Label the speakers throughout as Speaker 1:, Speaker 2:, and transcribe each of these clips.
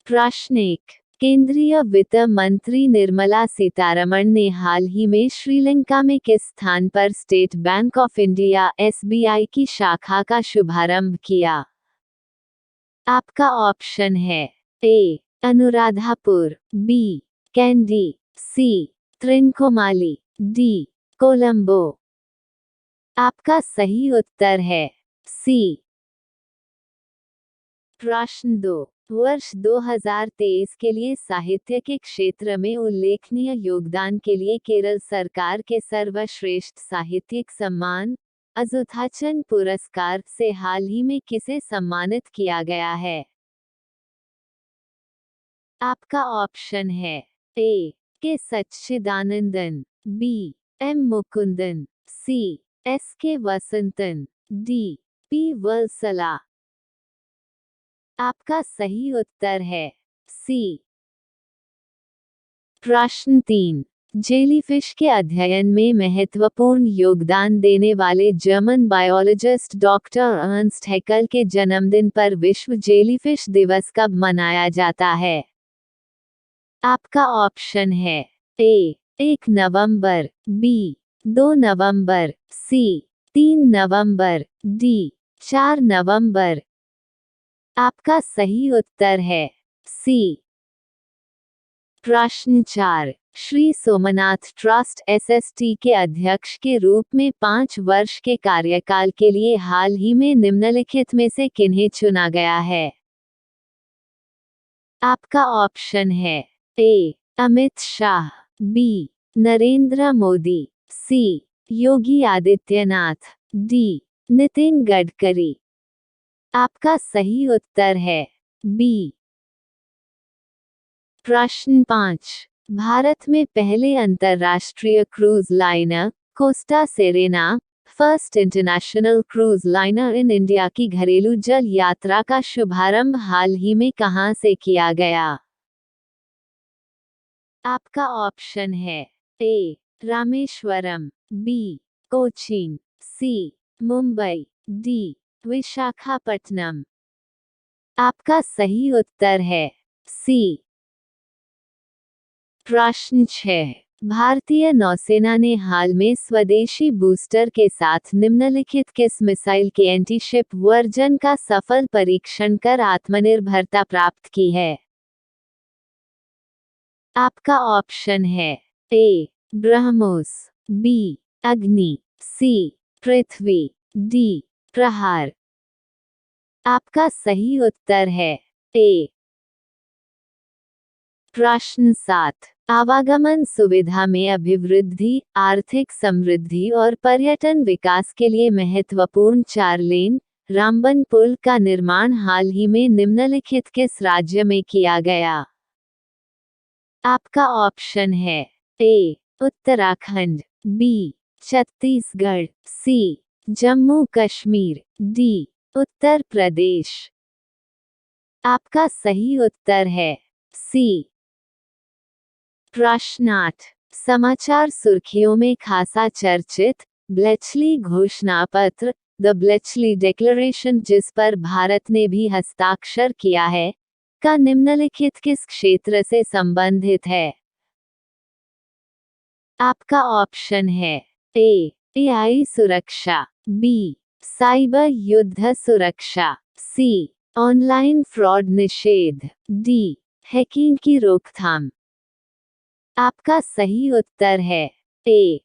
Speaker 1: प्रश्न 1। केंद्रीय वित्त मंत्री निर्मला सीतारमण ने हाल ही में श्रीलंका में किस स्थान पर state bank of India (SBI) की शाखा का शुभारंभ किया? आपका ऑप्शन है ए. अनुराधापुर, बी. कैंडी, सी. त्रिनकोमाली, डी. कोलंबो। आपका सही उत्तर है सी। प्रश्न 2। वर्ष 2023 के लिए साहित्य के क्षेत्र में उल्लेखनीय योगदान के लिए केरल सरकार के सर्वश्रेष्ठ साहित्यिक सम्मान अज़ुथाचन पुरस्कार से हाल ही में किसे सम्मानित किया गया है? आपका ऑप्शन है ए. के सच्चिदानंदन, बी. एम मुकुंदन, सी. एस के वसंतन, डी. पी वत्सला। आपका सही उत्तर है सी। प्रश्न 3। जेलीफिश के अध्ययन में महत्वपूर्ण योगदान देने वाले German biologist doctor Ernst Hückel के जन्मदिन पर विश्व जेलीफिश दिवस कब मनाया जाता है? आपका ऑप्शन है ए. 1 नवंबर, बी. 2 नवंबर, सी. 3 नवंबर, डी. 4 नवंबर। आपका सही उत्तर है सी। प्रश्न 4। श्री सोमनाथ ट्रस्ट एसएसटी के अध्यक्ष के रूप में 5 वर्ष के कार्यकाल के लिए हाल ही में निम्नलिखित में से किन्हें चुना गया है? आपका ऑप्शन है ए. अमित शाह, बी. नरेंद्र मोदी, सी. योगी आदित्यनाथ, डी. नितिन गडकरी। आपका सही उत्तर है बी। प्रश्न 5। भारत में पहले अंतर्राष्ट्रीय cruise liner Costa Serena first international cruise liner in India की घरेलू जल यात्रा का शुभारंभ हाल ही में कहां से किया गया? आपका ऑप्शन है ए. रामेश्वरम, बी. कोचीन, सी. मुंबई, डी. विशाखापट्टनम। आपका सही उत्तर है सी। प्रश्न 6। भारतीय नौसेना ने हाल में स्वदेशी बूस्टर के साथ निम्नलिखित किस मिसाइल के एंटी-शिप वर्जन का सफल परीक्षण कर आत्मनिर्भरता प्राप्त की है? आपका ऑप्शन है ए. ब्रह्मोस, बी. अग्नि, सी. पृथ्वी, डी. प्रहार। आपका सही उत्तर है ए। प्रश्न 7। आवागमन सुविधा में अभिवृद्धि, आर्थिक समृद्धि और पर्यटन विकास के लिए महत्वपूर्ण 4 लेन रामबन पुल का निर्माण हाल ही में निम्नलिखित किस राज्य में किया गया? आपका ऑप्शन है ए. उत्तराखंड, बी. छत्तीसगढ़, सी. जम्मू कश्मीर, डी. उत्तर प्रदेश। आपका सही उत्तर है सी। प्रश्न 8। समाचार सुर्खियों में खासा चर्चित ब्लेचली घोषणा पत्र द ब्लेचली डिक्लेरेशन जिस पर भारत ने भी हस्ताक्षर किया है का निम्नलिखित किस क्षेत्र से संबंधित है? आपका ऑप्शन है ए. एआई सुरक्षा, बी. साइबर युद्ध सुरक्षा, सी. ऑनलाइन फ्रॉड निषेध, डी. हैकिंग की रोकथाम। आपका सही उत्तर है ए।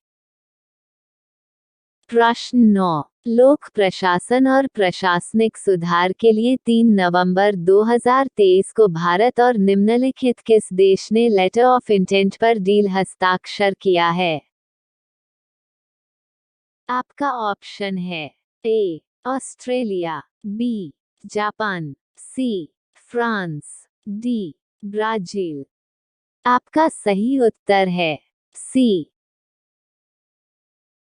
Speaker 1: प्रश्न 9। लोक प्रशासन और प्रशासनिक सुधार के लिए 3 नवंबर 2023 को भारत और निम्नलिखित किस देश ने लेटर ऑफ इंटेंट पर डील हस्ताक्षर किया है? आपका ऑप्शन है A. Australia, B. Japan, C. France, D. Brazil. आपका सही उत्तर है सी।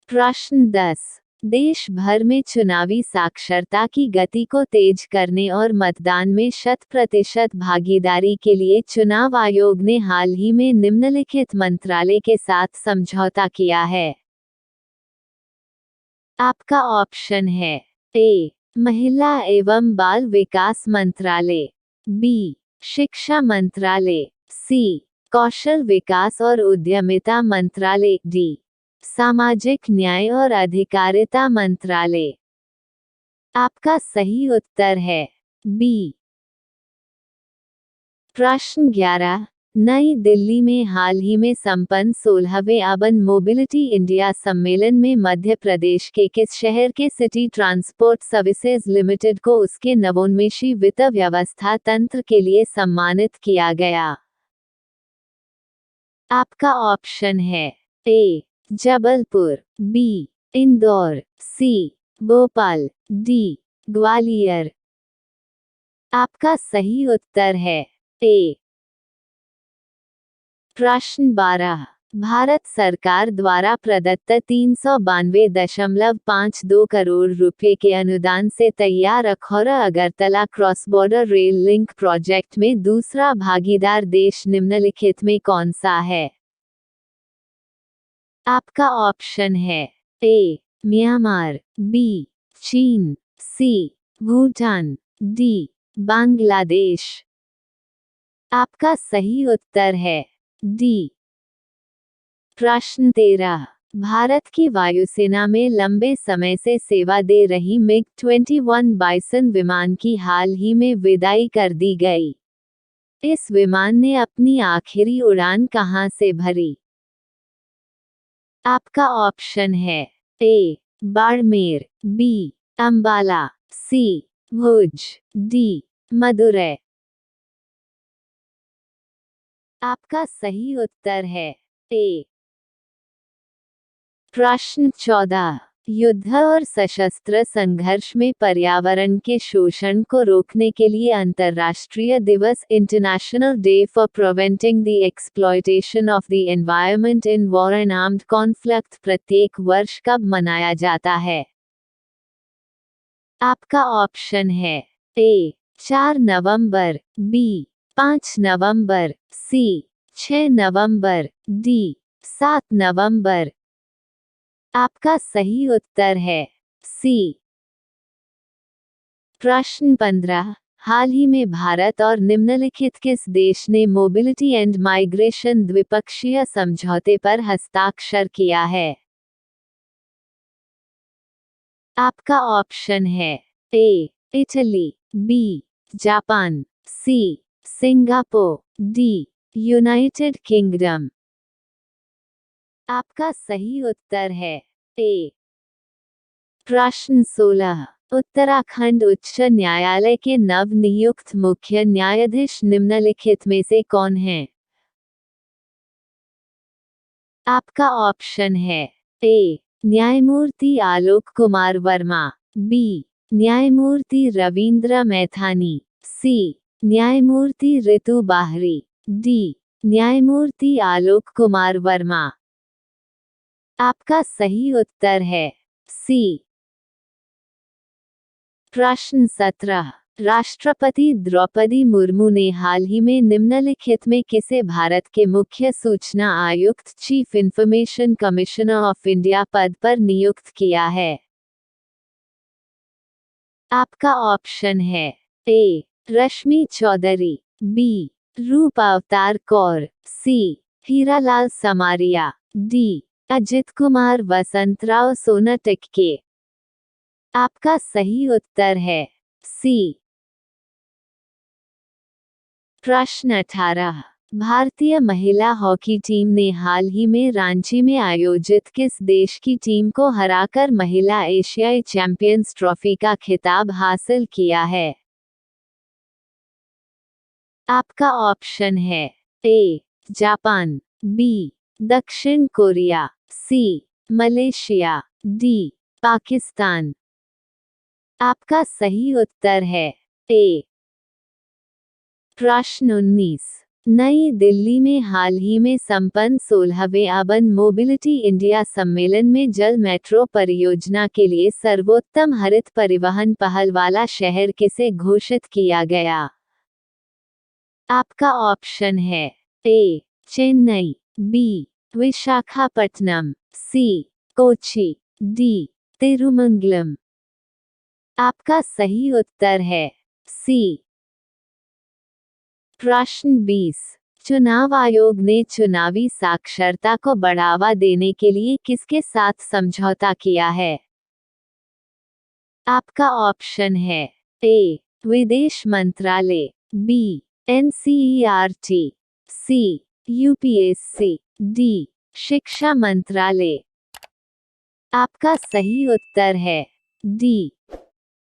Speaker 1: प्रश्न 10। देश भर में चुनावी साक्षरता की गति को तेज करने और मतदान में 100% भागीदारी के लिए चुनाव आयोग ने हाल ही में निम्नलिखित मंत्रालय के साथ समझौता किया है? आपका ऑप्शन है ए. महिला एवं बाल विकास मंत्रालय, बी. शिक्षा मंत्रालय। सी, कौशल विकास और उद्यमिता मंत्रालय। डी, सामाजिक न्याय और अधिकारिता मंत्रालय। आपका सही उत्तर है बी। प्रश्न 11, नई दिल्ली में हाल ही में संपन्न 16वें अर्बन मोबिलिटी इंडिया सम्मेलन में मध्य प्रदेश के किस शहर के सिटी ट्रांसपोर्ट सर्विसेज लिमिटेड को उसके नवोन्मेषी वित्त व्यवस्था तंत्र के लिए सम्मानित किया गया? आपका ऑप्शन है ए, जबलपुर, बी, इंदौर, सी, भोपाल, डी, ग्वालियर। आपका सही उत्तर है ए। प्रश्न 12, भारत सरकार द्वारा प्रदत्त 392.52 करोड़ रुपए के अनुदान से तैयार Akhaura Agartala cross border rail link project में दूसरा भागीदार देश निम्नलिखित में कौन सा है? आपका ऑप्शन है ए, म्यांमार, बी, चीन, सी, भूटान, डी, बांग्लादेश। आपका सही उत्तर है डी। प्रश्न 13, भारत की वायुसेना में लंबे समय से सेवा दे रही मिग 21 बाइसन विमान की हाल ही में विदाई कर दी गई। इस विमान ने अपनी आखिरी उड़ान कहां से भरी? आपका ऑप्शन है ए, बाड़मेर, बी, अंबाला, सी, भुज, डी, मदुरै। आपका सही उत्तर है ए। प्रश्न 14, युद्ध और सशस्त्र संघर्ष में पर्यावरण के शोषण को रोकने के लिए अंतर्राष्ट्रीय दिवस international day for preventing the exploitation of the environment in war and armed conflict प्रत्येक वर्ष कब मनाया जाता है? आपका ऑप्शन है ए, 4 नवंबर, बी, 5 नवंबर, सी, 6 नवंबर, डी, 7 नवंबर। आपका सही उत्तर है सी। प्रश्न 15, हाल ही में भारत और निम्नलिखित किस देश ने मोबिलिटी एंड माइग्रेशन द्विपक्षीय समझौते पर हस्ताक्षर किया है? आपका ऑप्शन है ए, इटली, बी, जापान, सी, सिंगापुर, डी, यूनाइटेड किंगडम। आपका सही उत्तर है ए। प्रश्न 16, उत्तराखंड उच्च न्यायालय के नव नियुक्त मुख्य न्यायाधीश निम्नलिखित में से कौन हैं? आपका ऑप्शन है ए, न्यायमूर्ति आलोक कुमार वर्मा, बी, न्यायमूर्ति रविंद्र मैथानी, सी, न्यायमूर्ति ऋतु बाहरी, डी, न्यायमूर्ति आलोक कुमार वर्मा। आपका सही उत्तर है सी। प्रश्न 17, राष्ट्रपति द्रौपदी मुर्मू ने हाल ही में निम्नलिखित में किसे भारत के मुख्य सूचना आयुक्त chief information commissioner of India पद पर नियुक्त किया है? आपका ऑप्शन है ए, रश्मि चौधरी, बी, रूप अवतार कौर, सी, हीरालाल समारिया, डी, अजित कुमार वसंतराव सोनाटके। आपका सही उत्तर है सी। प्रश्न 18, भारतीय महिला हॉकी टीम ने हाल ही में रांची में आयोजित किस देश की टीम को हराकर महिला एशियाई चैंपियंस ट्रॉफी का खिताब हासिल किया है? आपका ऑप्शन है ए, जापान, बी, दक्षिण कोरिया, सी, मलेशिया, डी, पाकिस्तान। आपका सही उत्तर है ए। प्रश्न 19, नई दिल्ली में हाल ही में संपन्न 16वें अर्बन मोबिलिटी इंडिया सम्मेलन में जल मेट्रो परियोजना के लिए सर्वोत्तम हरित परिवहन पहल वाला शहर किसे घोषित किया गया? आपका ऑप्शन है ए, चेन्नई, बी, विशाखापट्टनम, सी, कोची, डी, तिरुमंगलम। आपका सही उत्तर है सी। प्रश्न 20। चुनाव आयोग ने चुनावी साक्षरता को बढ़ावा देने के लिए किसके साथ समझौता किया है? आपका ऑप्शन है ए विदेश मंत्रालय, बी एनसीईआरटी, सी यूपीएससी, डी शिक्षा मंत्रालय। आपका सही उत्तर है डी